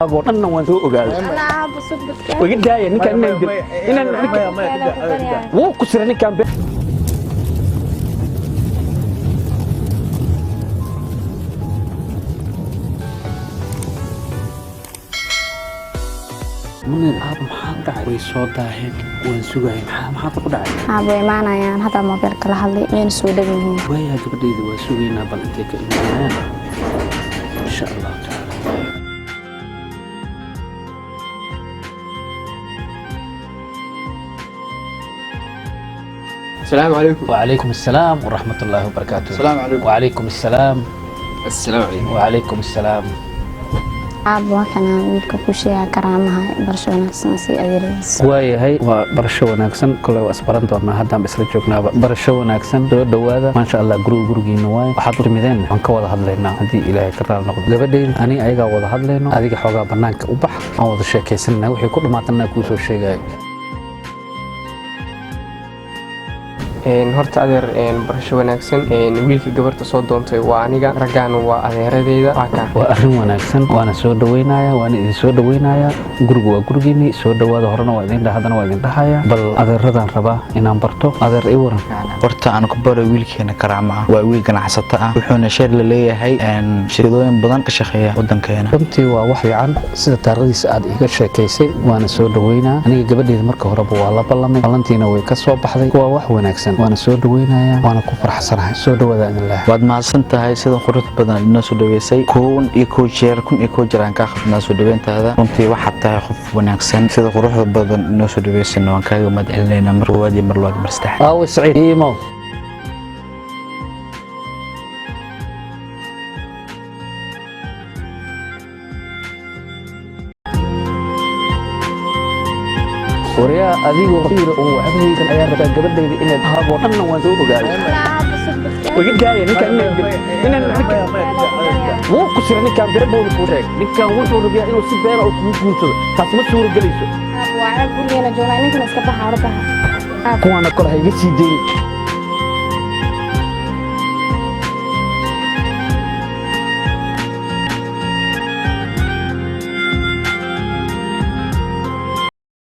أنا وانتو قال أنا بصدق وقد جاي نك إن مو كسر نك كان من الأب محاضر ويصوت هيك ونسوي محاضر قدام أبوي معنا يعني هذا ما بيرك لحظة من سودانيين ويا قبل ذي وسوينا بلتك إن شاء الله تعالى. السلام عليكم. وعليكم السلام ورحمة الله وبركاته. السلام عليكم. وعليكم السلام. السلام عليكم. وعليكم السلام. أبوي كان يقول كل شيء كرامها برشلونة سنسي أدريس. waayahay waa barasho wanaagsan kale waa isbaran doonaa haddaan isla joognaaba barasho wanaagsan soo dhawaada maasha Allah gurigiina waay waxaad timideen aan ka wada hadlaynaa haddii ilaahay ka raali noqdo gabadheyn ani ayaga wada hadlayno adiga xogaa banaanka u bax aan wada sheekaysanaa wixii ku dhamaatana ku soo sheegay horta adeer barasho wanaagsan wiilkii gabarta soo doontay waa aniga raggaan waa adeeradeeda waa arrin wanaagsan waana soo dhaweynayaa waana idin soo dhaweynayaa gurigu waa gurigiinii soo dhawaada horena waa idin dhahdana waa idin dhahayaa bal adeeradaan rabaa inaan barto adeer ii waran horta aan ku baro wiilkeena karaama ah waa wiil ganacsato ah wuxuuna sheer la leeyahay shirkadooyin badan ka shaqeeya wadankeena runtii waa wax fiican sida taariikhdiisa aad iga sheekaysay waana soo dhaweynaa aniga gabadheeda marka horeba waa la ballamay ballantiina way ka soo baxday waa wax wanaagsan وانا سو دوينايا وانا ku faraxsanahay soo dhawaada ilaahay waad mahadsan tahay sida qurux badan inoo soo dhaweysay kun iyo jeer aan ka qabnaa soo dhaweyntaada runtii waxa tahay qof wanaagsan sida quruxda badan inoo soo dhaweysay waan kaaga madceleynaa mar waadi mar labaad mar saddexaad aaw saciid iimo وريا أديو غير وحبني كان أيام رجال قبل ده إن هذا وطننا وانتو قال أنا بصدق وقد جاي نك مو كسر نك كان بيربو الكورك نك كان وصل ربيع إنه سبيرة أو كوسة تسمع سورة جليسه أبوي أقول لي أنا جونا إنك نسكت حارتها كوانا كره هيجي سيدين